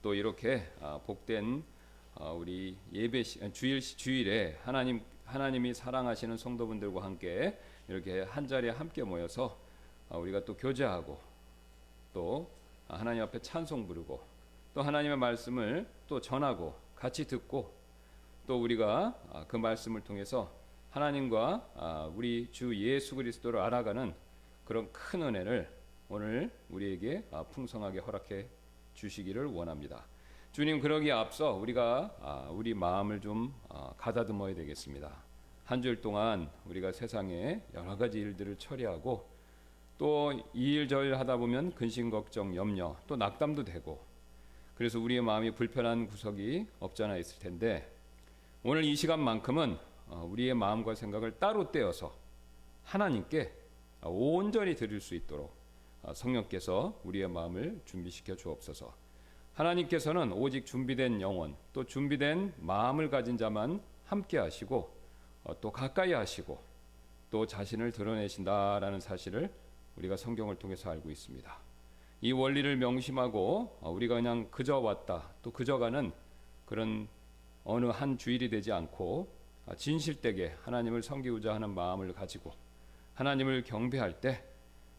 또 이렇게 복된 우리 주일에 하나님이 사랑하시는 성도분들과 함께 이렇게 한 자리에 함께 모여서 우리가 또 교제하고 또 하나님 앞에 찬송 부르고 또 하나님의 말씀을 또 전하고 같이 듣고 또 우리가 그 말씀을 통해서 하나님과 우리 주 예수 그리스도를 알아가는 그런 큰 은혜를 오늘 우리에게 풍성하게 허락해 주시기를 원합니다. 주님, 그러기에 앞서 우리가 우리 마음을 좀 가다듬어야 되겠습니다. 한 주일 동안 우리가 세상에 여러 가지 일들을 처리하고 또 이 일 저 일 하다 보면 근심 걱정 염려 또 낙담도 되고 그래서 우리의 마음이 불편한 구석이 없지 않아 있을 텐데 오늘 이 시간만큼은 우리의 마음과 생각을 따로 떼어서 하나님께 온전히 드릴 수 있도록 성령께서 우리의 마음을 준비시켜 주옵소서. 하나님께서는 오직 준비된 영혼 또 준비된 마음을 가진 자만 함께 하시고 또 가까이 하시고 또 자신을 드러내신다라는 사실을 우리가 성경을 통해서 알고 있습니다. 이 원리를 명심하고 우리가 그냥 그저 왔다 또 그저 가는 그런 어느 한 주일이 되지 않고 진실되게 하나님을 섬기고자 하는 마음을 가지고 하나님을 경배할 때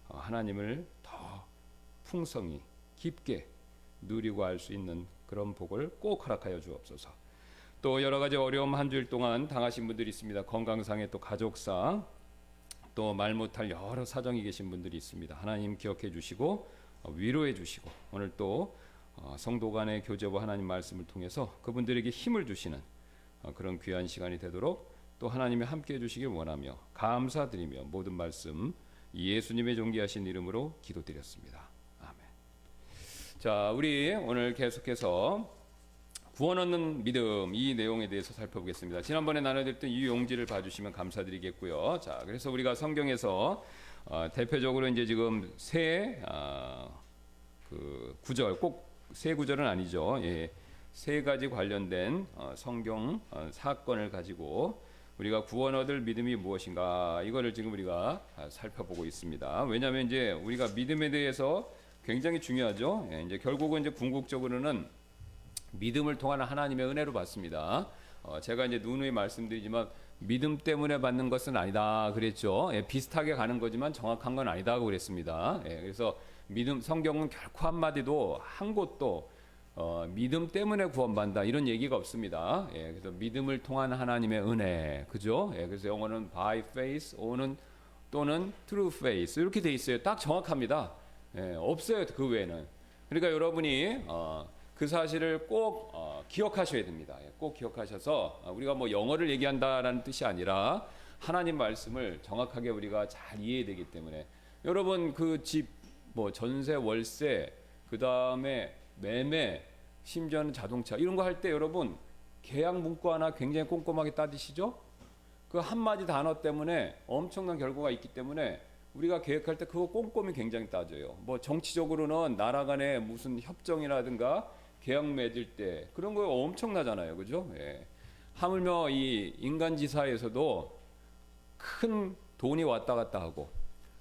하나님을 더 풍성히 깊게 누리고 알 수 있는 그런 복을 꼭 허락하여 주옵소서. 또 여러 가지 어려움 한 주일 동안 당하신 분들이 있습니다. 건강상에 또 가족상 또 말 못할 여러 사정이 계신 분들이 있습니다. 하나님 기억해 주시고 위로해 주시고 오늘 또 성도 간의 교제와 하나님 말씀을 통해서 그분들에게 힘을 주시는 그런 귀한 시간이 되도록 또 하나님이 함께 해주시길 원하며 감사드리며 모든 말씀 예수님의 존귀하신 이름으로 기도드렸습니다. 아멘. 자, 우리 오늘 계속해서 구원 얻는 믿음 이 내용에 대해서 살펴보겠습니다. 지난번에 나눠드렸던 이 용지를 봐주시면 감사드리겠고요. 자, 그래서 우리가 성경에서 대표적으로 이제 지금 그 구절 꼭 세 구절은 아니죠. 예, 세 가지 관련된 성경 사건을 가지고 우리가 구원 얻을 믿음이 무엇인가 이거를 지금 우리가 살펴보고 있습니다. 왜냐하면 이제 우리가 믿음에 대해서 굉장히 중요하죠. 예, 이제 결국은 이제 궁극적으로는 믿음을 통한 하나님의 은혜로 받습니다. 제가 이제 누누이 말씀드리지만 믿음 때문에 받는 것은 아니다 그랬죠. 예, 비슷하게 가는 거지만 정확한 건 아니다고 그랬습니다. 예, 그래서 믿음 성경은 결코 한마디도 한 곳도 믿음 때문에 구원받는다 이런 얘기가 없습니다. 예, 그래서 믿음을 통한 하나님의 은혜, 그죠? 예, 그래서 영어는 by faith 또는 through faith 이렇게 돼 있어요. 딱 정확합니다. 예, 없어요 그 외에는. 그러니까 여러분이 그 사실을 꼭 기억하셔야 됩니다. 예, 꼭 기억하셔서 우리가 뭐 영어를 얘기한다라는 뜻이 아니라 하나님 말씀을 정확하게 우리가 잘 이해해야 되기 때문에 여러분 그 집 뭐 전세 월세 그 다음에 매매 심지어는 자동차 이런 거 할 때 여러분 계약 문구 하나 굉장히 꼼꼼하게 따지시죠? 그 한마디 단어 때문에 엄청난 결과가 있기 때문에 우리가 계획할 때 그거 꼼꼼히 굉장히 따져요. 뭐 정치적으로는 나라 간의 무슨 협정이라든가 계약 맺을 때 그런 거 엄청나잖아요. 그죠? 예. 하물며 이 인간지사에서도 큰 돈이 왔다 갔다 하고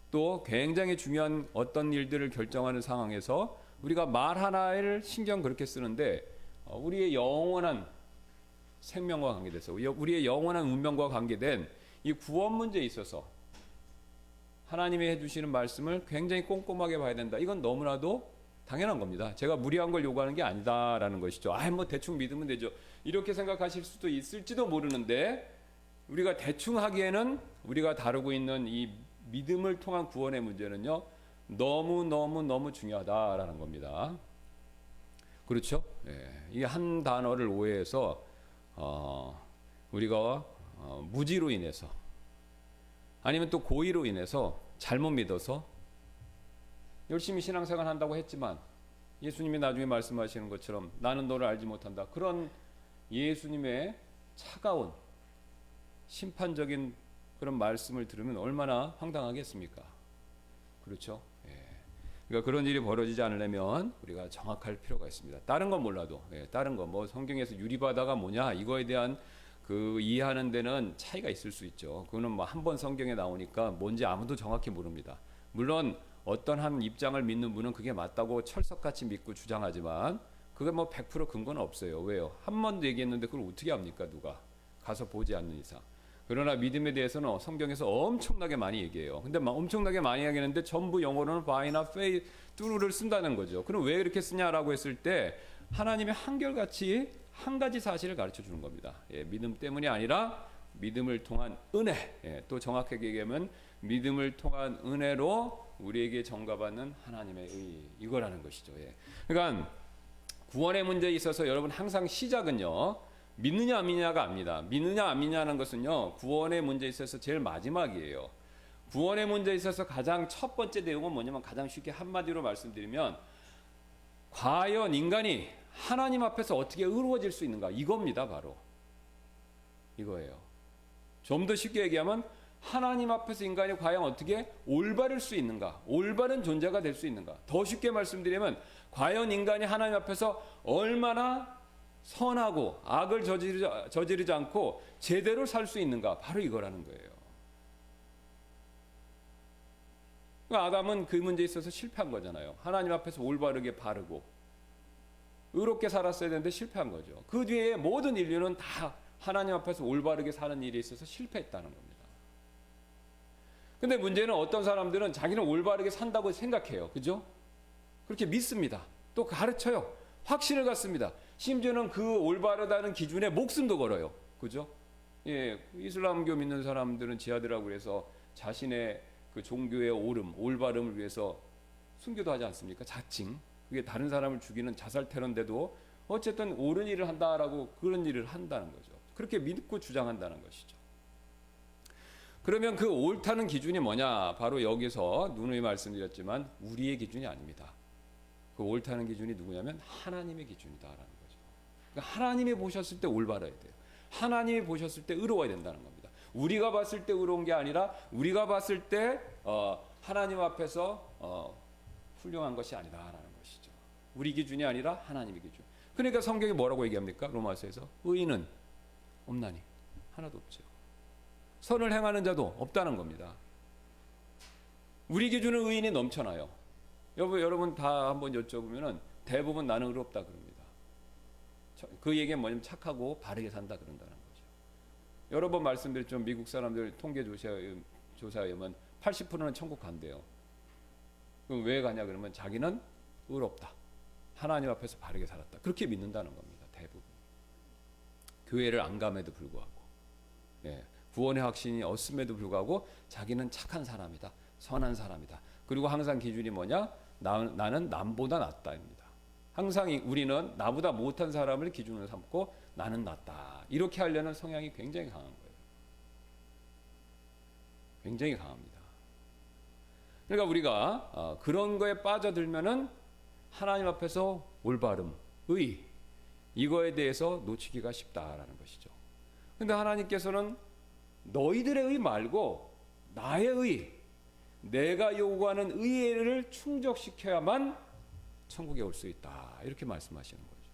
또 굉장히 중요한 어떤 일들을 결정하는 상황에서 우리가 말 하나를 신경 그렇게 쓰는데 우리의 영원한 생명과 관계돼서 우리의 영원한 운명과 관계된 이 구원 문제에 있어서 하나님이 해주시는 말씀을 굉장히 꼼꼼하게 봐야 된다. 이건 너무나도 당연한 겁니다. 제가 무리한 걸 요구하는 게 아니다라는 것이죠. 뭐 대충 믿으면 되죠. 이렇게 생각하실 수도 있을지도 모르는데 우리가 대충 하기에는 우리가 다루고 있는 이 믿음을 통한 구원의 문제는요. 너무 중요하다라는 겁니다. 그렇죠? 예. 이 한 단어를 오해해서 우리가 무지로 인해서 아니면 또 고의로 인해서 잘못 믿어서 열심히 신앙생활 한다고 했지만 예수님이 나중에 말씀하시는 것처럼 나는 너를 알지 못한다. 그런 예수님의 차가운 심판적인 그런 말씀을 들으면 얼마나 황당하겠습니까? 그렇죠? 예. 그러니까 그런 일이 벌어지지 않으려면 우리가 정확할 필요가 있습니다. 다른 건 몰라도, 다른 거 뭐 성경에서 유리바다가 뭐냐 이거에 대한 그 이해하는 데는 차이가 있을 수 있죠. 그거는 뭐 한 번 성경에 나오니까 뭔지 아무도 정확히 모릅니다. 물론 어떤 한 입장을 믿는 분은 그게 맞다고 철석같이 믿고 주장하지만 그게 뭐 100% 근거는 없어요. 왜요? 한 번도 얘기했는데 그걸 어떻게 합니까? 누가 가서 보지 않는 이상. 그러나 믿음에 대해서는 성경에서 엄청나게 많이 얘기해요. 근데 엄청나게 많이 얘기하는데 전부 영어로는 by나 faith, through를 쓴다는 거죠. 그럼 왜 이렇게 쓰냐라고 했을 때 하나님의 한결같이 한 가지 사실을 가르쳐 주는 겁니다. 예, 믿음 때문이 아니라 믿음을 통한 은혜, 예, 또 정확하게 얘기하면 믿음을 통한 은혜로 우리에게 전가받는 하나님의 의, 이거라는 것이죠. 예. 그러니까 구원의 문제에 있어서 여러분 항상 시작은요, 믿느냐 안 믿느냐가 아닙니다. 믿느냐 안 믿느냐는 것은요, 구원의 문제에 있어서 제일 마지막이에요. 구원의 문제에 있어서 가장 첫 번째 내용은 뭐냐면, 가장 쉽게 한마디로 말씀드리면 과연 인간이 하나님 앞에서 어떻게 의로워질 수 있는가, 이겁니다. 바로 이거예요. 좀 더 쉽게 얘기하면 하나님 앞에서 인간이 과연 어떻게 올바를 수 있는가, 올바른 존재가 될 수 있는가. 더 쉽게 말씀드리면 과연 인간이 하나님 앞에서 얼마나 선하고 악을 저지르지 않고 제대로 살 수 있는가, 바로 이거라는 거예요. 그러니까 아담은 그 문제에 있어서 실패한 거잖아요. 하나님 앞에서 올바르게 바르고 의롭게 살았어야 되는데 실패한 거죠. 그 뒤에 모든 인류는 다 하나님 앞에서 올바르게 사는 일에 있어서 실패했다는 겁니다. 근데 문제는 어떤 사람들은 자기는 올바르게 산다고 생각해요. 그죠? 그렇게 믿습니다. 또 가르쳐요. 확신을 갖습니다. 심지어는 그 올바르다는 기준에 목숨도 걸어요. 그죠? 예, 이슬람교 믿는 사람들은 지하드라고 그래서 자신의 그 종교의 옳음, 올바름을 위해서 순교도 하지 않습니까? 자칭. 그게 다른 사람을 죽이는 자살 테러인데도 어쨌든 옳은 일을 한다라고 그런 일을 한다는 거죠. 그렇게 믿고 주장한다는 것이죠. 그러면 그 옳다는 기준이 뭐냐? 바로 여기서 누누이 말씀드렸지만 우리의 기준이 아닙니다. 그 옳다는 기준이 누구냐면 하나님의 기준이다라는 거죠. 그러니까 하나님이 보셨을 때 올바라야 돼요. 하나님이 보셨을 때 의로워야 된다는 겁니다. 우리가 봤을 때 의로운 게 아니라 우리가 봤을 때 하나님 앞에서 훌륭한 것이 아니다라는 것이죠. 우리 기준이 아니라 하나님의 기준. 그러니까 성경이 뭐라고 얘기합니까? 로마서에서 의인은 없나니 하나도 없죠. 선을 행하는 자도 없다는 겁니다. 우리 기준은 의인이 넘쳐나요. 여러분 다 한번 여쭤보면은 대부분 나는 의롭다 그럽니다. 그 얘기는 뭐냐면 착하고 바르게 산다 그런다는 거죠. 여러 번 말씀드렸죠. 미국 사람들 통계 조사에 의하면 80%는 천국 간대요. 그럼 왜 가냐 그러면 자기는 의롭다. 하나님 앞에서 바르게 살았다. 그렇게 믿는다는 겁니다. 대부분. 교회를 안 감에도 불구하고. 예. 구원의 확신이 없음에도 불구하고 자기는 착한 사람이다. 선한 사람이다. 그리고 항상 기준이 뭐냐? 나는 남보다 낫다입니다. 항상 우리는 나보다 못한 사람을 기준으로 삼고 나는 낫다. 이렇게 하려는 성향이 굉장히 강한 거예요. 굉장히 강합니다. 그러니까 우리가 그런 거에 빠져들면은 하나님 앞에서 올바름, 의, 이거에 대해서 놓치기가 쉽다라는 것이죠. 근데 하나님께서는 너희들의 의 말고 나의 의, 내가 요구하는 의를 충족시켜야만 천국에 올 수 있다. 이렇게 말씀하시는 거죠.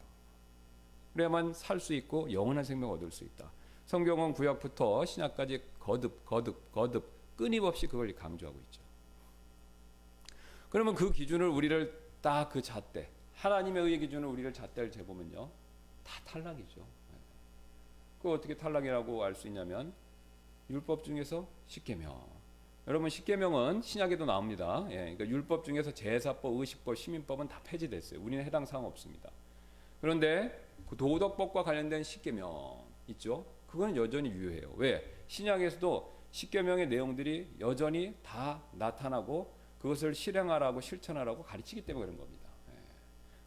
그래야만 살 수 있고 영원한 생명을 얻을 수 있다. 성경은 구약부터 신약까지 거듭 끊임없이 그걸 강조하고 있죠. 그러면 그 기준을 우리를 딱 그 잣대, 하나님의 의의 기준을 우리를 잣대를 재보면요, 다 탈락이죠. 그 어떻게 탈락이라고 알 수 있냐면 율법 중에서 십계명. 여러분 십계명은 신약에도 나옵니다. 예, 그러니까 율법 중에서 제사법, 의식법, 시민법은 다 폐지됐어요. 우리는 해당 사항 없습니다. 그런데 그 도덕법과 관련된 십계명 있죠. 그건 여전히 유효해요. 왜? 신약에서도 십계명의 내용들이 여전히 다 나타나고 그것을 실행하라고 실천하라고 가르치기 때문에 그런 겁니다. 예.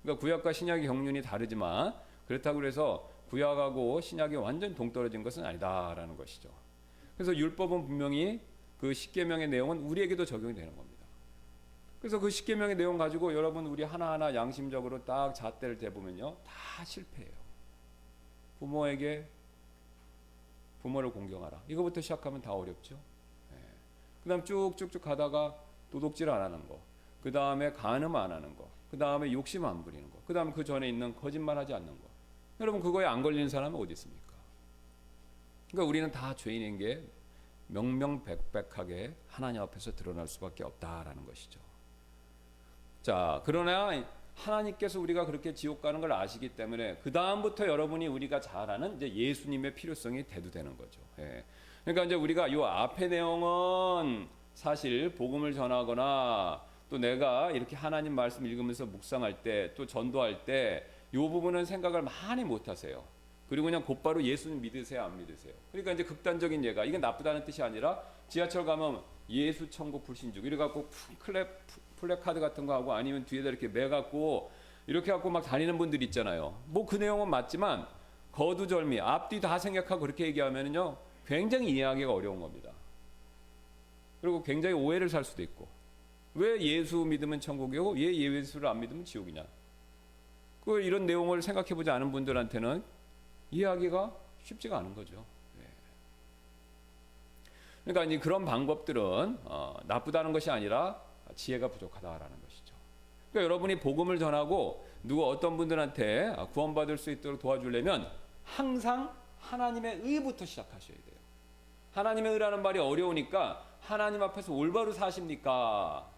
그러니까 구약과 신약의 경륜이 다르지만 그렇다고 해서 구약하고 신약이 완전 동떨어진 것은 아니다라는 것이죠. 그래서 율법은 분명히 그 십계명의 내용은 우리에게도 적용이 되는 겁니다. 그래서 그 십계명의 내용 가지고 여러분 우리 하나하나 양심적으로 딱 잣대를 대보면요, 다 실패해요. 부모를 공경하라. 이거부터 시작하면 다 어렵죠. 예. 그다음 쭉쭉쭉 가다가 도둑질 안 하는 거, 그 다음에 간음 안 하는 거, 그 다음에 욕심 안 부리는 거, 그 다음 그 전에 있는 거짓말하지 않는 거. 여러분 그거에 안 걸리는 사람은 어디 있습니까? 그러니까 우리는 다 죄인인 게 명명백백하게 하나님 앞에서 드러날 수밖에 없다라는 것이죠. 자, 그러나 하나님께서 우리가 그렇게 지옥 가는 걸 아시기 때문에 그 다음부터 여러분이 우리가 잘 아는 이제 예수님의 필요성이 대두되는 거죠. 예. 그러니까 이제 우리가 요 앞의 내용은 사실 복음을 전하거나 또 내가 이렇게 하나님 말씀 읽으면서 묵상할 때 또 전도할 때 요 부분은 생각을 많이 못 하세요. 그리고 그냥 곧바로 예수님 믿으세요, 안 믿으세요? 그러니까 이제 극단적인 예가, 이게 나쁘다는 뜻이 아니라 지하철 가면 예수 천국 불신주 이래 갖고 플래카드 같은 거 하고 아니면 뒤에다 이렇게 매 갖고 이렇게 갖고 막 다니는 분들 있잖아요. 뭐 그 내용은 맞지만 거두절미 앞뒤 다 생각하고 그렇게 얘기하면은요 굉장히 이해하기가 어려운 겁니다. 그리고 굉장히 오해를 살 수도 있고, 왜 예수 믿으면 천국이고 왜 예수를 안 믿으면 지옥이냐, 그 이런 내용을 생각해보지 않은 분들한테는 이해하기가 쉽지가 않은 거죠. 그러니까 이제 그런 방법들은 나쁘다는 것이 아니라 지혜가 부족하다라는 것이죠. 그러니까 여러분이 복음을 전하고 누구 어떤 분들한테 구원받을 수 있도록 도와주려면 항상 하나님의 의부터 시작하셔야 돼요. 하나님의 의라는 말이 어려우니까 하나님 앞에서 올바로 사십니까?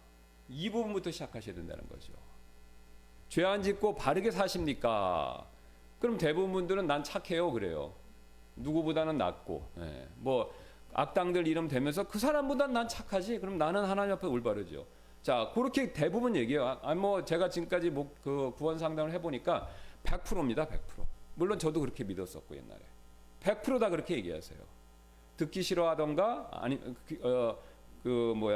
이 부분부터 시작하셔야 된다는 거죠. 죄 안 짓고 바르게 사십니까? 그럼 대부분 분들은 난 착해요 그래요. 누구보다는 낫고, 뭐 악당들 이름 대면서 그 사람보단 난 착하지. 그럼 나는 하나님 앞에 올바르죠. 자, 그렇게 대부분 얘기해요. 뭐 제가 지금까지 그 구원 상담을 해보니까 100%입니다. 100%. 물론 저도 그렇게 믿었었고 옛날에 100% 다 그렇게 얘기하세요. 듣기 싫어하던가 아니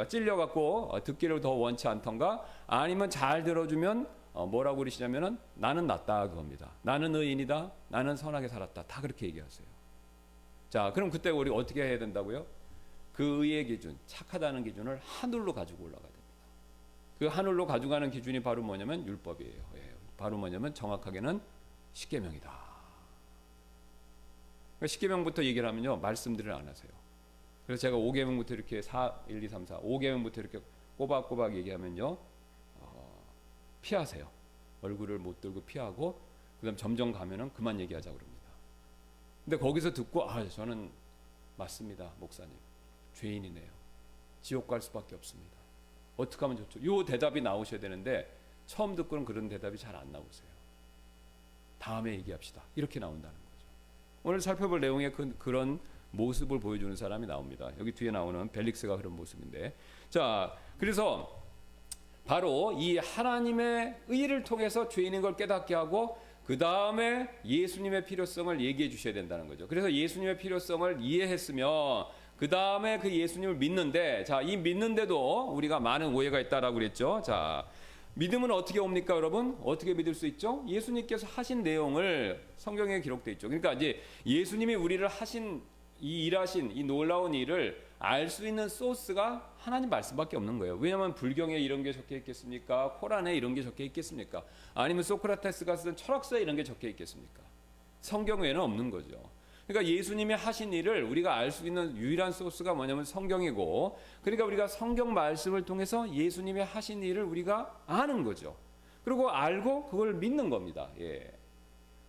찔려갖고 듣기를 더 원치 않던가 아니면 잘 들어주면 뭐라고 그러시냐면은 나는 낫다 그겁니다. 나는 의인이다. 나는 선하게 살았다. 다 그렇게 얘기하세요. 자, 그럼 그때 우리 어떻게 해야 된다고요? 그 의의 기준, 착하다는 기준을 하늘로 가지고 올라가야 됩니다. 그 하늘로 가져가는 기준이 바로 뭐냐면 율법이에요. 바로 뭐냐면 정확하게는 십계명이다. 그러니까 십계명부터 얘기를 하면요 말씀들을 안 하세요. 그래서 제가 5계명부터 이렇게 1, 2, 3, 4, 5계명부터 이렇게 꼬박꼬박 얘기하면요 피하세요. 얼굴을 못 들고 피하고 그다음 점점 가면은 그만 얘기하자고 그럽니다. 근데 거기서 듣고 저는 맞습니다 목사님, 죄인이네요. 지옥 갈 수밖에 없습니다. 어떻게 하면 좋죠? 요 대답이 나오셔야 되는데 처음 듣고는 그런 대답이 잘 안 나오세요. 다음에 얘기합시다 이렇게 나온다는 거죠. 오늘 살펴볼 내용에 그런 모습을 보여주는 사람이 나옵니다. 여기 뒤에 나오는 벨릭스가 그런 모습인데, 자, 그래서 바로 이 하나님의 의를 통해서 죄인인 걸 깨닫게 하고 그 다음에 예수님의 필요성을 얘기해 주셔야 된다는 거죠. 그래서 예수님의 필요성을 이해했으면 그 다음에 그 예수님을 믿는데, 자, 이 믿는데도 우리가 많은 오해가 있다라고 그랬죠. 자, 믿음은 어떻게 옵니까, 여러분? 어떻게 믿을 수 있죠? 예수님께서 하신 내용을 성경에 기록되어 있죠. 그러니까 이제 예수님이 우리를 하신 이 일하신 이 놀라운 일을 알 수 있는 소스가 하나님 말씀밖에 없는 거예요. 왜냐하면 불경에 이런 게 적혀 있겠습니까? 코란에 이런 게 적혀 있겠습니까? 아니면 소크라테스가 쓰던 철학서에 이런 게 적혀 있겠습니까? 성경 외에는 없는 거죠. 그러니까 예수님이 하신 일을 우리가 알 수 있는 유일한 소스가 뭐냐면 성경이고, 그러니까 우리가 성경 말씀을 통해서 예수님이 하신 일을 우리가 아는 거죠. 그리고 알고 그걸 믿는 겁니다.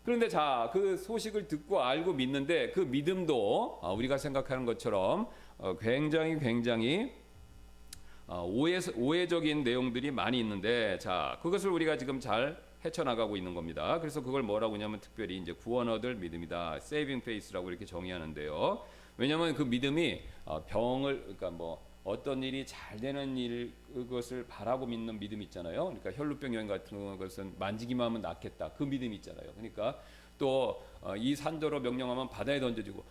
그런데 자, 그 소식을 듣고 알고 믿는데 그 믿음도 우리가 생각하는 것처럼 굉장히 오해적인 내용들이 많이 있는데, 자, 그것을 우리가 지금 잘 헤쳐나가고 있는 겁니다. 그래서 그걸 뭐라고 하냐면 특별히 이제 구원 얻을 믿음이다, 세이빙 페이스라고 이렇게 정의하는데요. 왜냐하면 그 믿음이 그러니까 뭐 어떤 일이 잘 되는 그것을 바라고 믿는 믿음 있잖아요. 그러니까 혈루병 여인 같은 것은 만지기만 하면 낫겠다, 그 믿음이 있잖아요. 그러니까 또 이 산도로 명령하면 바다에 던져지고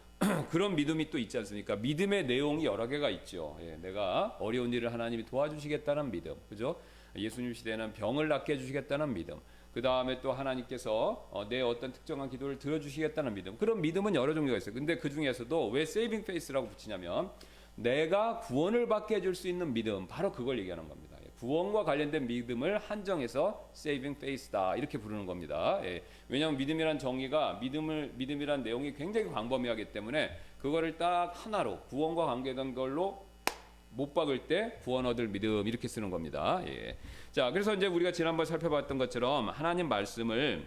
그런 믿음이 또 있지 않습니까? 믿음의 내용이 여러 개가 있죠. 내가 어려운 일을 하나님이 도와주시겠다는 믿음, 그죠? 예수님 시대에는 병을 낫게 해주시겠다는 믿음, 그 다음에 또 하나님께서 내 어떤 특정한 기도를 들어주시겠다는 믿음, 그런 믿음은 여러 종류가 있어요. 근데 그 중에서도 왜 세이빙 페이스라고 붙이냐면 내가 구원을 받게 해줄 수 있는 믿음, 바로 그걸 얘기하는 겁니다. 구원과 관련된 믿음을 한정해서 세이빙 페이스다 이렇게 부르는 겁니다. 왜냐하면 믿음이란 정의가 믿음이란 내용이 굉장히 광범위하기 때문에 그거를 딱 하나로 구원과 관계된 걸로 못 박을 때 구원 얻을 믿음 이렇게 쓰는 겁니다. 자, 그래서 이제 우리가 지난번 살펴봤던 것처럼 하나님 말씀을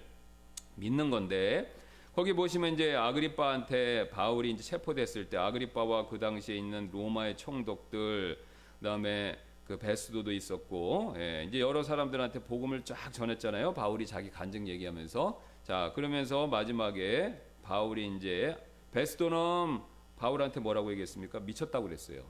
믿는 건데, 거기 보시면 이제 아그리빠한테 바울이 이제 체포됐을 때 아그리빠와 그 당시에 있는 로마의 총독들, 그다음에 그 베스도도 있었고, 이제 여러 사람들한테 복음을 쫙 전했잖아요. 바울이 자기 간증 얘기하면서. 자, 그러면서 마지막에 바울이 이제 베스도는 바울한테 뭐라고 얘기했습니까? 미쳤다고 그랬어요.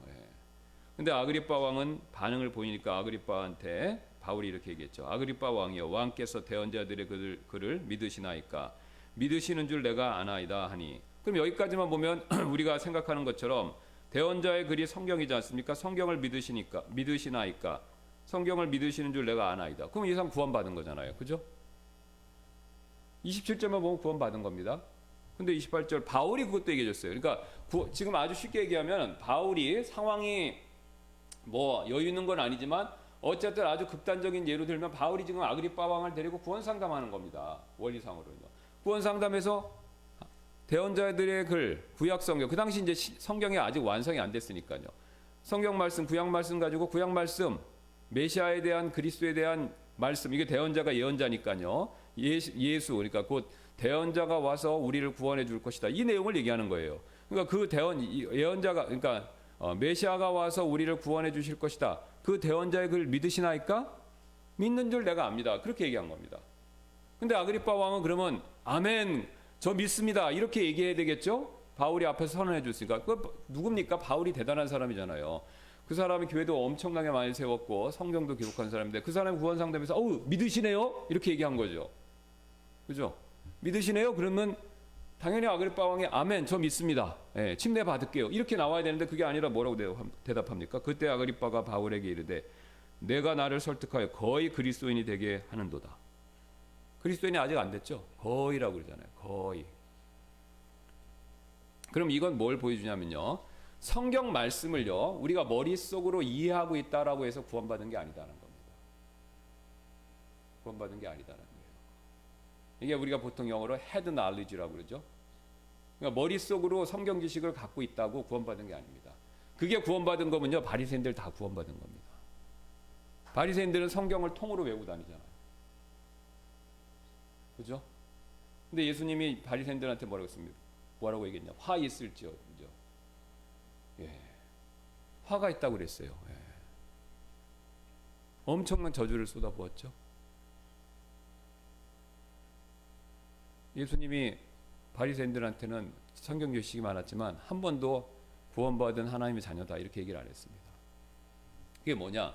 근데 아그리빠 왕은 반응을 보이니까 아그리빠한테 바울이 이렇게 얘기했죠. 아그리빠 왕이여, 왕께서 대언자들의 글을 믿으시나이까? 믿으시는 줄 내가 아나이다 하니. 그럼 여기까지만 보면 우리가 생각하는 것처럼 대언자의 글이 성경이지 않습니까? 성경을 믿으시나이까? 성경을 믿으시는 줄 내가 아나이다. 그럼 이 사람 구원받은 거잖아요. 그죠? 27절만 보면 구원받은 겁니다. 근데 28절 바울이 그것도 얘기해 줬어요. 그러니까 지금 아주 쉽게 얘기하면 바울이 상황이 뭐 여유 있는 건 아니지만 어쨌든 아주 극단적인 예로 들면 바울이 지금 아그리빠 왕을 데리고 구원 상담하는 겁니다. 원리상으로는. 구원 상담에서 대언자들의 글, 구약 성경, 그 당시 이제 성경이 아직 완성이 안 됐으니까요. 성경 말씀, 구약 말씀 가지고 구약 말씀, 메시아에 대한 그리스도에 대한 말씀, 이게 대언자가 예언자니까요. 예수, 그러니까 곧 대언자가 와서 우리를 구원해 줄 것이다. 이 내용을 얘기하는 거예요. 그러니까 그 예언자가, 그러니까 메시아가 와서 우리를 구원해 주실 것이다. 그 대언자의 글 믿으시나이까? 믿는 줄 내가 압니다. 그렇게 얘기한 겁니다. 근데 아그리빠 왕은 그러면 아멘, 저 믿습니다. 이렇게 얘기해야 되겠죠? 바울이 앞에서 선언해 줬으니까. 그 누굽니까? 바울이 대단한 사람이잖아요. 그 사람이 교회도 엄청나게 많이 세웠고 성경도 기록한 사람인데 그 사람이 구원 상담에서 믿으시네요? 이렇게 얘기한 거죠. 그죠? 믿으시네요? 그러면 당연히 아그리빠 왕이 아멘, 저 믿습니다. 침례 받을게요. 이렇게 나와야 되는데 그게 아니라 뭐라고 대답합니까? 그때 아그리빠가 바울에게 이르되 내가 나를 설득하여 거의 그리스도인이 되게 하는도다. 그리스도인이 아직 안 됐죠? 거의라고 그러잖아요. 거의. 그럼 이건 뭘 보여주냐면요. 성경 말씀을요. 우리가 머릿속으로 이해하고 있다라고 해서 구원받은 게 아니다라는 겁니다. 구원받은 게 아니다라는 거예요. 이게 우리가 보통 영어로 head knowledge라고 그러죠. 그러니까 머릿속으로 성경 지식을 갖고 있다고 구원받은 게 아닙니다. 그게 구원받은 거면요. 바리새인들 다 구원받은 겁니다. 바리새인들은 성경을 통으로 외우고 다니잖아요. 그죠? 근데 예수님이 바리새인들한테 뭐라고 얘기했냐? 화 있을지어, 그죠? 화가 있다고 그랬어요. 엄청난 저주를 쏟아부었죠. 예수님이 바리새인들한테는 성경 지식이 많았지만 한 번도 구원받은 하나님의 자녀다 이렇게 얘기를 안 했습니다. 그게 뭐냐?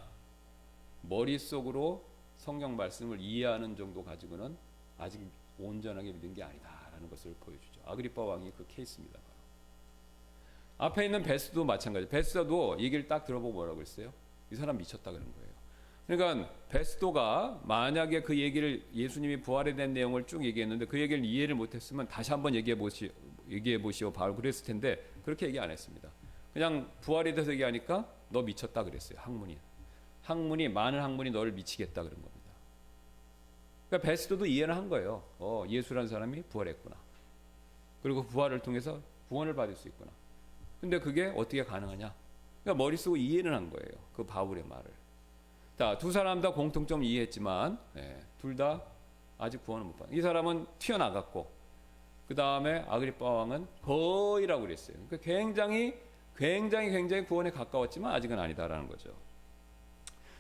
머릿속으로 성경 말씀을 이해하는 정도 가지고는 아직 온전하게 믿은 게 아니다라는 것을 보여주죠. 아그리빠 왕이 그 케이스입니다. 바로. 앞에 있는 베스도 마찬가지. 베스도 얘기를 딱 들어보고 뭐라고 했어요? 이 사람 미쳤다 그런 거예요. 그러니까 베스도가 만약에 그 얘기를 예수님이 부활에 대한 내용을 쭉 얘기했는데 그 얘기를 이해를 못했으면 다시 한번 얘기해 보시오 바울 그랬을 텐데 그렇게 얘기 안 했습니다. 그냥 부활에 대해서 얘기하니까 너 미쳤다 그랬어요. 많은 학문이 너를 미치겠다 그런 겁니다. 그러니까 베스도도 이해를 한 거예요. 예수라는 사람이 부활했구나. 그리고 부활을 통해서 구원을 받을 수 있구나. 근데 그게 어떻게 가능하냐? 그러니까 머릿속으로 이해는 한 거예요. 그 바울의 말을. 자, 두 사람 다 공통점 이해했지만 둘 다 아직 구원을 못 받은. 이 사람은 튀어나갔고 그 다음에 아그리빠 왕은 거의라고 그랬어요. 그러니까 굉장히 구원에 가까웠지만 아직은 아니다라는 거죠.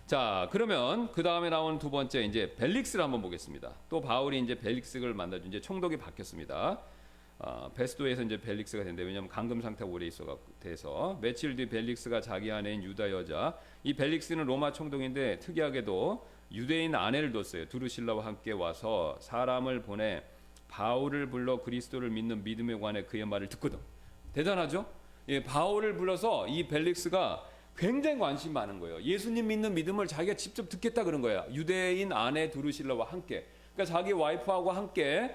자, 그러면 그 다음에 나오는 두 번째 이제 벨릭스를 한번 보겠습니다. 또 바울이 이제 벨릭스를 만나죠. 이제 총독이 바뀌었습니다. 베스도에서 이제 벨릭스가 된대. 왜냐하면 감금 상태가 오래 돼서 며칠 뒤 벨릭스가 자기 아내인 유다 여자, 이 벨릭스는 로마 총독인데 특이하게도 유대인 아내를 뒀어요. 두루실라와 함께 와서 사람을 보내 바울을 불러 그리스도를 믿는 믿음에 관해 그의 말을 듣거든. 대단하죠? 바울을 불러서 이 벨릭스가 굉장히 관심이 많은 거예요. 예수님 믿는 믿음을 자기가 직접 듣겠다 그런 거야. 유대인 아내 두루실라와 함께. 그러니까 자기 와이프하고 함께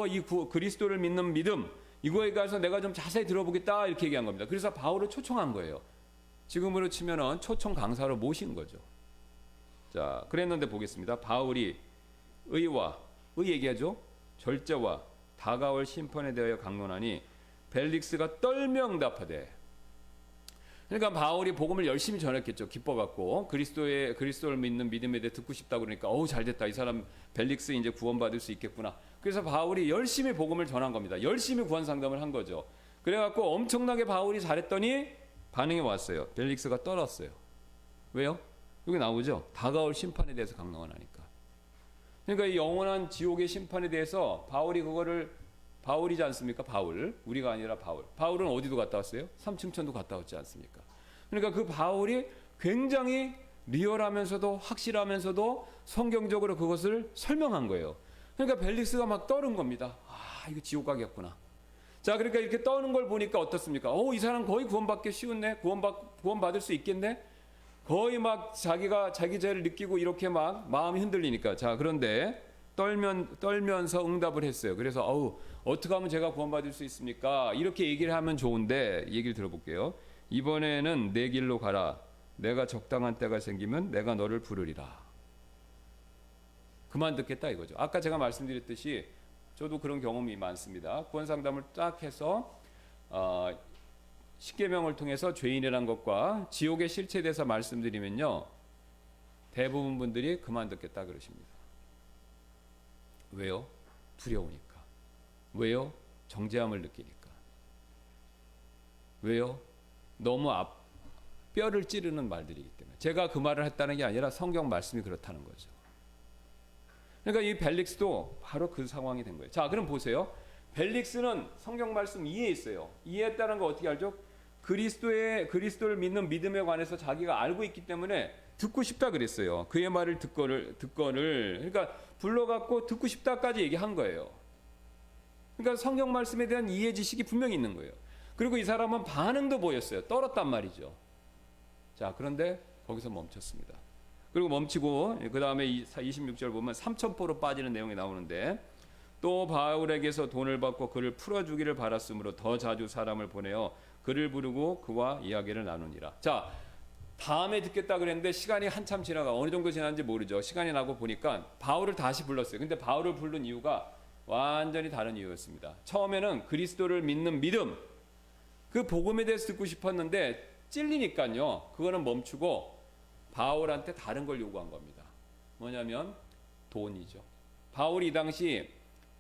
이 그리스도를 믿는 믿음 이거에 가서 내가 좀 자세히 들어보겠다 이렇게 얘기한 겁니다. 그래서 바울을 초청한 거예요. 지금으로 치면은 초청 강사로 모신 거죠. 자, 그랬는데 보겠습니다. 바울이 의 얘기하죠. 절제와 다가올 심판에 대하여 강론하니 벨릭스가 떨며 응답하되. 그러니까 바울이 복음을 열심히 전했겠죠. 기뻐갖고 그리스도를 믿는 믿음에 대해 듣고 싶다 그러니까 잘됐다. 이 사람 벨릭스 이제 구원받을 수 있겠구나. 그래서 바울이 열심히 복음을 전한 겁니다. 열심히 구원 상담을 한 거죠. 그래갖고 엄청나게 바울이 잘했더니 반응이 왔어요. 벨릭스가 떨었어요. 왜요? 여기 나오죠. 다가올 심판에 대해서 강론하니까. 그러니까 이 영원한 지옥의 심판에 대해서 바울이 그거를 바울이지 않습니까? 바울. 우리가 아니라 바울. 바울은 어디도 갔다 왔어요? 삼층천도 갔다 왔지 않습니까? 그러니까 그 바울이 굉장히 리얼하면서도 확실하면서도 성경적으로 그것을 설명한 거예요. 그러니까 벨릭스가 막 떠는 겁니다. 아, 이거 지옥 가겠구나. 자, 그러니까 이렇게 떠는 걸 보니까 어떻습니까? 이 사람 거의 구원받기 쉬웠네. 구원받을 수 있겠네. 거의 막 자기가 자기 죄를 느끼고 이렇게 막 마음이 흔들리니까. 자, 그런데 떨면서 응답을 했어요. 그래서 어떻게 하면 제가 구원받을 수 있습니까? 이렇게 얘기를 하면 좋은데 얘기를 들어볼게요. 이번에는 내 길로 가라. 내가 적당한 때가 생기면 내가 너를 부르리라. 그만 듣겠다 이거죠. 아까 제가 말씀드렸듯이 저도 그런 경험이 많습니다. 구원 상담을 딱 해서 십계명을 통해서 죄인이란 것과 지옥의 실체에 대해서 말씀드리면요, 대부분 분들이 그만 듣겠다 그러십니다. 왜요? 두려우니까. 왜요? 정죄함을 느끼니까. 왜요? 너무 뼈를 찌르는 말들이기 때문에. 제가 그 말을 했다는 게 아니라 성경 말씀이 그렇다는 거죠. 그러니까 이 벨릭스도 바로 그 상황이 된 거예요. 자, 그럼 보세요. 벨릭스는 성경 말씀 이해했어요. 이해했다는 거 어떻게 알죠? 그리스도를 믿는 믿음에 관해서 자기가 알고 있기 때문에 듣고 싶다 그랬어요. 그의 말을 듣거를 그러니까 불러갖고 듣고 싶다까지 얘기한 거예요. 그러니까 성경 말씀에 대한 이해 지식이 분명히 있는 거예요. 그리고 이 사람은 반응도 보였어요. 떨었단 말이죠. 자, 그런데 거기서 멈췄습니다. 그리고 멈추고 그 다음에 26절 보면 삼천포로 빠지는 내용이 나오는데, 또 바울에게서 돈을 받고 그를 풀어주기를 바랐으므로 더 자주 사람을 보내어 그를 부르고 그와 이야기를 나누니라. 자, 다음에 듣겠다 그랬는데 시간이 한참 지나가, 어느 정도 지났는지 모르죠. 시간이 나고 보니까 바울을 다시 불렀어요. 근데 바울을 부른 이유가 완전히 다른 이유였습니다. 처음에는 그리스도를 믿는 믿음, 그 복음에 대해서 듣고 싶었는데 찔리니까요, 그거는 멈추고 바울한테 다른 걸 요구한 겁니다. 뭐냐면 돈이죠. 바울이 이 당시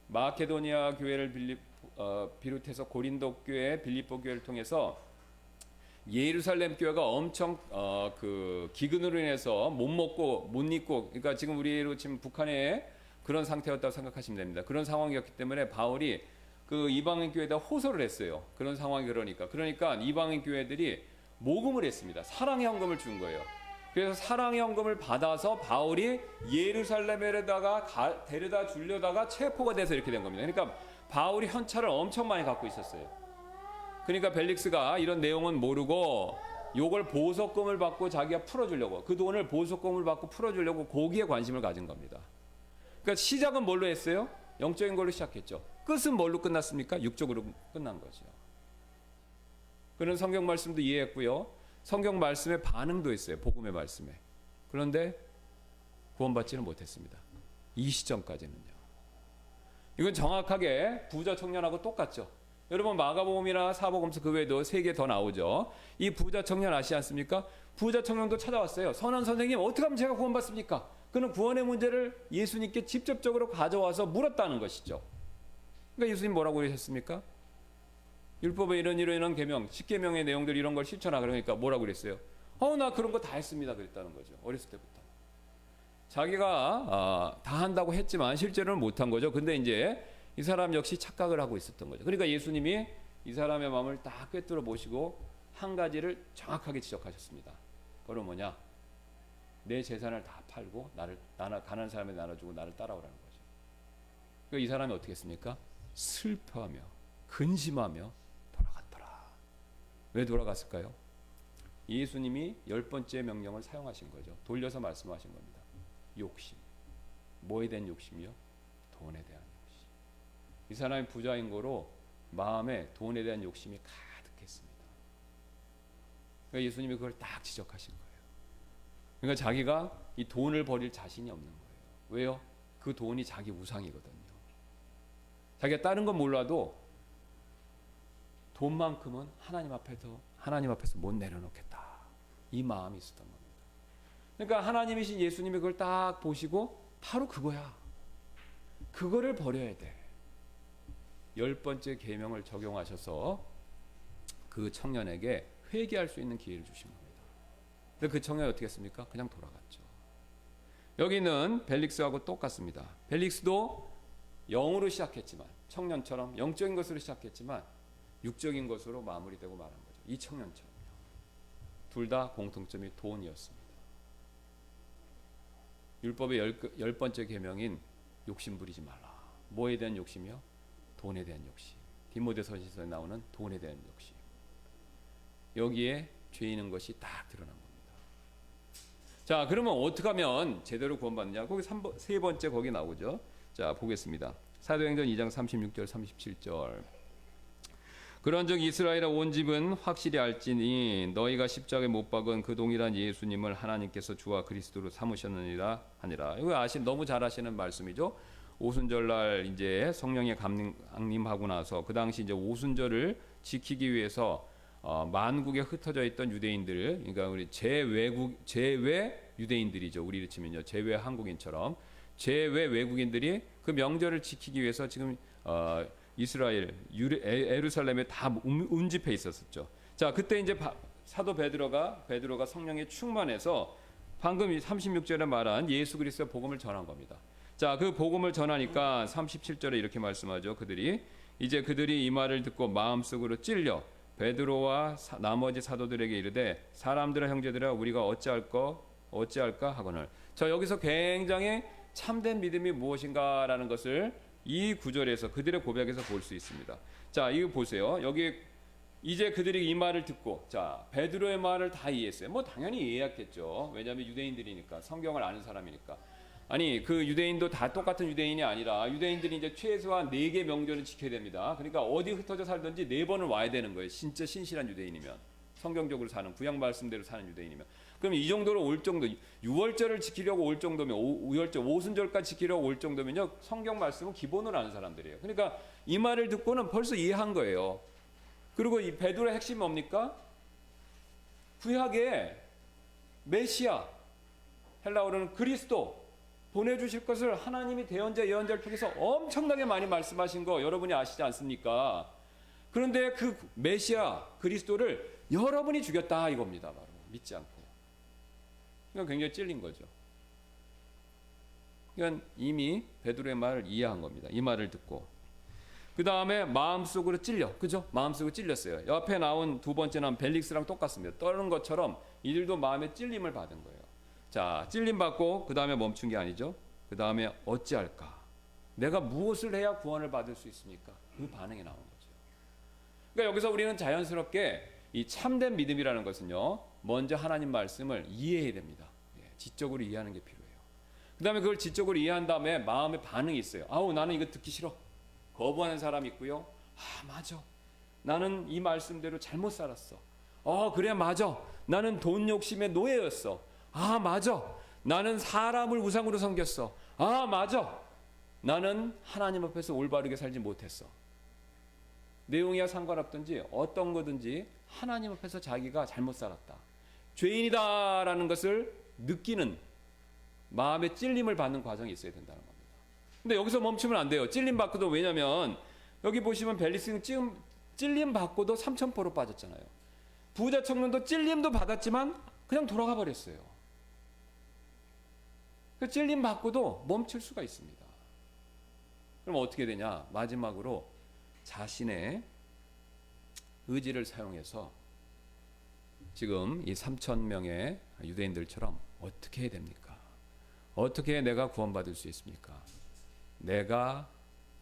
마케도니아 교회를 비롯해서 고린도 교회, 빌립보 교회를 통해서 예루살렘 교회가 엄청 그 기근으로 인해서 못 먹고 못 입고, 그러니까 지금 우리로 치면 북한의 그런 상태였다고 생각하시면 됩니다. 그런 상황이었기 때문에 바울이 그 이방인 교회에다 호소를 했어요. 그런 상황이 그러니까 이방인 교회들이 모금을 했습니다. 사랑의 헌금을 준 거예요. 그래서 사랑의 헌금을 받아서 바울이 예루살렘에다가 데려다 주려다가 체포가 돼서 이렇게 된 겁니다. 그러니까 바울이 현찰을 엄청 많이 갖고 있었어요. 그러니까 벨릭스가 이런 내용은 모르고 요걸 보석금을 받고 자기가 풀어주려고, 그 돈을 보석금을 받고 풀어주려고 거기에 관심을 가진 겁니다. 그러니까 시작은 뭘로 했어요? 영적인 걸로 시작했죠. 끝은 뭘로 끝났습니까? 육적으로 끝난 거죠. 그런 성경 말씀도 이해했고요. 성경 말씀에 반응도 했어요. 복음의 말씀에. 그런데 구원받지는 못했습니다. 이 시점까지는요. 이건 정확하게 부자 청년하고 똑같죠. 여러분 마가복음이나 사복음서 그 외에도 3개 더 나오죠. 이 부자 청년 아시지 않습니까? 부자 청년도 찾아왔어요. 선한 선생님, 어떻게 하면 제가 구원받습니까? 그는 구원의 문제를 예수님께 직접적으로 가져와서 물었다는 것이죠. 그러니까 예수님 뭐라고 그러셨습니까? 율법에 이런 계명, 10계명의 내용들 이런 걸 실천하라. 그러니까 뭐라고 그랬어요? 나 그런 거 다 했습니다. 그랬다는 거죠. 어렸을 때부터. 자기가 다 한다고 했지만 실제로는 못한 거죠. 근데 이제 이 사람 역시 착각을 하고 있었던 거죠. 그러니까 예수님이 이 사람의 마음을 딱 꿰뚫어 보시고 한 가지를 정확하게 지적하셨습니다. 바로 뭐냐? 내 재산을 다 팔고 가난한 사람에 나눠주고 나를 따라오라는 거죠. 그러니까 이 사람이 어떻게 했습니까? 슬퍼하며 근심하며 돌아갔더라. 왜 돌아갔을까요? 예수님이 10번째 명령을 사용하신 거죠. 돌려서 말씀하신 겁니다. 욕심. 뭐에 대한 욕심이요? 돈에 대한 욕심. 이 사람이 부자인 거로 마음에 돈에 대한 욕심이 가득했습니다. 그러니까 예수님이 그걸 딱 지적하신 거예요. 그러니까 자기가 이 돈을 버릴 자신이 없는 거예요. 왜요? 그 돈이 자기 우상이거든요. 자기가 다른 건 몰라도 돈만큼은 하나님 앞에서 못 내려놓겠다. 이 마음이 있었던 겁니다. 그러니까 하나님이신 예수님이 그걸 딱 보시고 바로 그거야. 그거를 버려야 돼. 10번째 계명을 적용하셔서 그 청년에게 회개할 수 있는 기회를 주신 겁니다. 근데 그 청년이 어떻게 했습니까? 그냥 돌아갔죠. 여기는 벨릭스하고 똑같습니다. 벨릭스도 영으로 시작했지만, 청년처럼 영적인 것으로 시작했지만 육적인 것으로 마무리되고 말한 거죠. 이 청년처럼요. 둘 다 공통점이 돈이었습니다. 율법의 열 번째 계명인 욕심 부리지 말라. 뭐에 대한 욕심이요? 돈에 대한 욕심. 디모데서신서에 나오는 돈에 대한 욕심. 여기에 죄인인 것이 딱 드러난 겁니다. 자, 그러면 어떻게 하면 제대로 구원받느냐? 거기 세 번째 거기 나오죠. 자, 보겠습니다. 사도행전 2장 36절 37절. 그런즉 이스라엘의 온 집은 확실히 알지니 너희가 십자가에 못 박은 그 동일한 예수님을 하나님께서 주와 그리스도로 삼으셨느니라 하니라. 이거 너무 잘 아시는 말씀이죠. 오순절날 이제 성령의 강림하고 나서 그 당시 이제 오순절을 지키기 위해서 만국에 흩어져 있던 유대인들, 그러니까 우리 제외 유대인들이죠. 우리로 치면요, 제외 한국인처럼 제외 외국인들이 그 명절을 지키기 위해서 지금 이스라엘 예루살렘에 다 운집해 있었죠. 자, 그때 이제 사도 베드로가 성령에 충만해서 방금 36절에 말한 예수 그리스도의 복음을 전한 겁니다. 자, 그 복음을 전하니까 37절에 이렇게 말씀하죠. 그들이 이 말을 듣고 마음속으로 찔려 베드로와 나머지 사도들에게 이르되 사람들아 형제들아 우리가 어찌할까 하거늘. 자, 여기서 굉장히 참된 믿음이 무엇인가라는 것을 이 구절에서 그들의 고백에서 볼 수 있습니다. 자, 이거 보세요. 여기 이제 그들이 이 말을 듣고, 자, 베드로의 말을 다 이해했어요. 뭐 당연히 이해했겠죠. 왜냐하면 유대인들이니까, 성경을 아는 사람이니까. 아니, 그 유대인도 다 똑같은 유대인이 아니라 유대인들이 이제 최소한 4개 명절을 지켜야 됩니다. 그러니까 어디 흩어져 살든지 4번을 와야 되는 거예요. 진짜 신실한 유대인이면, 성경적으로 사는, 구약 말씀대로 사는 유대인이면. 그럼 이 정도로 올 정도, 6월절을 지키려고 올 정도면, 5월절, 오순절까지 지키려고 올 정도면요, 성경 말씀은 기본으로 아는 사람들이에요. 그러니까 이 말을 듣고는 벌써 이해한 거예요. 그리고 이 베드로의 핵심이 뭡니까? 구약의 메시아, 헬라어로는 그리스도 보내주실 것을 하나님이 대언자 예언자를 통해서 엄청나게 많이 말씀하신 거 여러분이 아시지 않습니까? 그런데 그 메시아 그리스도를 여러분이 죽였다 이겁니다. 바로 믿지 않고. 그러니까 굉장히 찔린 거죠. 그러니까 이미 베드로의 말을 이해한 겁니다. 이 말을 듣고 그 다음에 마음속으로 찔려, 그죠? 마음속으로 찔렸어요. 옆에 나온 두 번째 나온 벨릭스랑 똑같습니다. 떠는 것처럼 이들도 마음에 찔림을 받은 거예요. 자, 찔림 받고 그 다음에 멈춘 게 아니죠. 그 다음에 어찌할까? 내가 무엇을 해야 구원을 받을 수 있습니까? 그 반응이 나온 거죠. 그러니까 여기서 우리는 자연스럽게 이 참된 믿음이라는 것은요, 먼저 하나님 말씀을 이해해야 됩니다. 지적으로 이해하는 게 필요해요. 그 다음에 그걸 지적으로 이해한 다음에 마음의 반응이 있어요. 아우, 나는 이거 듣기 싫어. 거부하는 사람이 있고요. 아, 맞아. 나는 이 말씀대로 잘못 살았어. 그래, 맞아. 나는 돈 욕심의 노예였어. 아, 맞아. 나는 사람을 우상으로 섬겼어. 아, 맞아. 나는 하나님 앞에서 올바르게 살지 못했어. 내용이야 상관없든지 어떤 거든지 하나님 앞에서 자기가 잘못 살았다, 죄인이다라는 것을 느끼는 마음의 찔림을 받는 과정이 있어야 된다는 겁니다. 근데 여기서 멈추면 안 돼요. 찔림 받고도, 왜냐면 여기 보시면 벨릭스는 지금 찔림 받고도 3,000포로 빠졌잖아요. 부자 청년도 찔림도 받았지만 그냥 돌아가 버렸어요. 그 찔림 받고도 멈출 수가 있습니다. 그럼 어떻게 되냐? 마지막으로 자신의 의지를 사용해서 지금 이 3,000명의 유대인들처럼 어떻게 해야 됩니까? 어떻게 해야 내가 구원받을 수 있습니까? 내가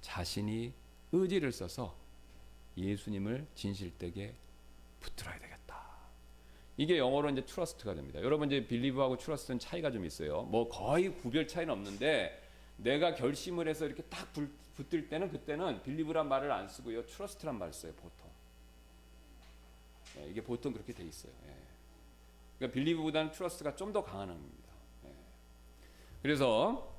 자신이 의지를 써서 예수님을 진실되게 붙들어야 되겠다. 이게 영어로 이제 트러스트가 됩니다. 여러분 이제 빌리브하고 트러스트는 차이가 좀 있어요. 뭐 거의 구별 차이는 없는데, 내가 결심을 해서 이렇게 딱 붙들 때는, 그때는 빌리브란 말을 안 쓰고요, 트러스트란 말을 써요, 보통. 이게 보통 그렇게 돼 있어요. 그러니까 빌리브보다는 트러스트가 좀 더 강한 겁니다. 그래서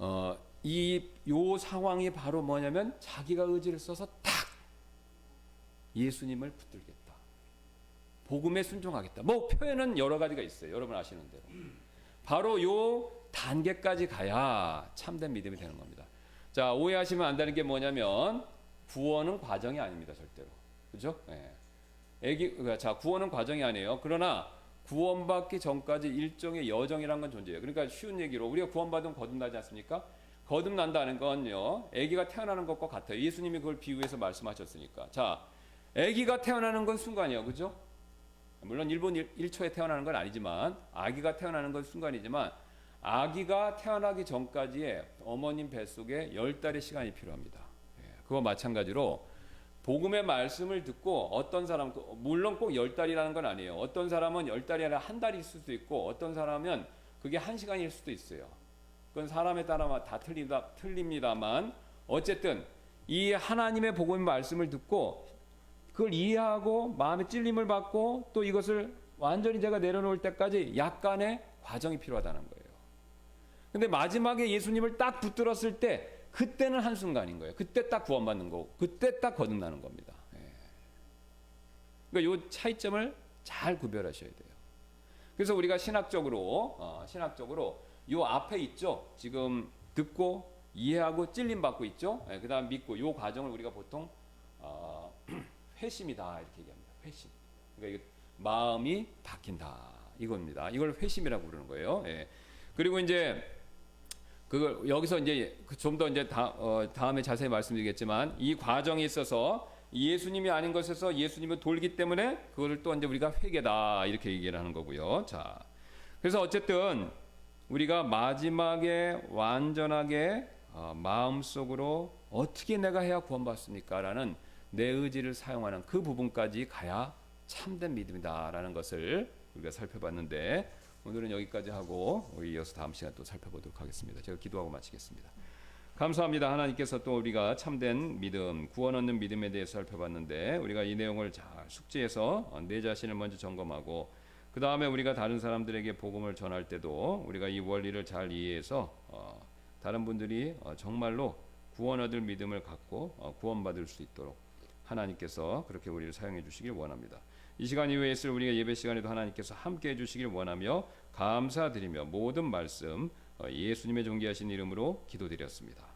요 상황이 바로 뭐냐면, 자기가 의지를 써서 딱 예수님을 붙들겠다, 복음에 순종하겠다. 뭐 표현은 여러 가지가 있어요. 여러분 아시는 대로. 바로 요 단계까지 가야 참된 믿음이 되는 겁니다. 자, 오해하시면 안 되는 게 뭐냐면, 구원은 과정이 아닙니다, 절대로. 그죠? 자, 구원은 과정이 아니에요. 그러나 구원받기 전까지 일종의 여정이라는 건 존재해요. 그러니까 쉬운 얘기로 우리가 구원받으면 거듭나지 않습니까? 거듭난다는 건요, 아기가 태어나는 것과 같아요. 예수님이 그걸 비유해서 말씀하셨으니까. 자, 아기가 태어나는 건 순간이에요, 그죠? 물론 1초에 태어나는 건 아니지만, 아기가 태어나는 건 순간이지만, 아기가 태어나기 전까지의 어머님 뱃속에 10달의 시간이 필요합니다. 그거 마찬가지로 복음의 말씀을 듣고 어떤 사람, 물론 꼭 10달이라는 건 아니에요. 어떤 사람은 10달이 아니라 한 달일 수도 있고, 어떤 사람은 그게 1시간일 수도 있어요. 그건 사람에 따라 다 틀립니다만, 어쨌든 이 하나님의 복음의 말씀을 듣고 그걸 이해하고 마음의 찔림을 받고 또 이것을 완전히 제가 내려놓을 때까지 약간의 과정이 필요하다는 거예요. 근데 마지막에 예수님을 딱 붙들었을 때 그때는 한순간인 거예요. 그때 딱 구원받는 거고 그때 딱 거듭나는 겁니다. 그러니까 이 차이점을 잘 구별하셔야 돼요. 그래서 우리가 신학적으로 요 앞에 있죠. 지금 듣고 이해하고 찔림 받고 있죠. 그다음 믿고 요 과정을 우리가 보통 회심이다 이렇게 얘기합니다. 회심. 그러니까 이게 마음이 바뀐다 이겁니다. 이걸 회심이라고 부르는 거예요. 그리고 이제 그걸 여기서 이제 좀 더 이제 다음에 자세히 말씀드리겠지만 이 과정에 있어서 예수님이 아닌 것에서 예수님을 돌기 때문에 그거를 또 이제 우리가 회개다 이렇게 얘기를 하는 거고요. 자, 그래서 어쨌든 우리가 마지막에 완전하게 마음속으로 어떻게 내가 해야 구원받습니까? 라는 내 의지를 사용하는 그 부분까지 가야 참된 믿음이다라는 것을 우리가 살펴봤는데 오늘은 여기까지 하고 우리 이어서 다음 시간 또 살펴보도록 하겠습니다. 제가 기도하고 마치겠습니다. 감사합니다. 하나님께서 또 우리가 참된 믿음, 구원 얻는 믿음에 대해서 살펴봤는데 우리가 이 내용을 잘 숙지해서 내 자신을 먼저 점검하고 그 다음에 우리가 다른 사람들에게 복음을 전할 때도 우리가 이 원리를 잘 이해해서 다른 분들이 정말로 구원 얻을 믿음을 갖고 구원받을 수 있도록 하나님께서 그렇게 우리를 사용해 주시길 원합니다. 이 시간 이후에 있을 우리가 예배 시간에도 하나님께서 함께 해주시길 원하며 감사드리며 모든 말씀 예수님의 존귀하신 이름으로 기도드렸습니다.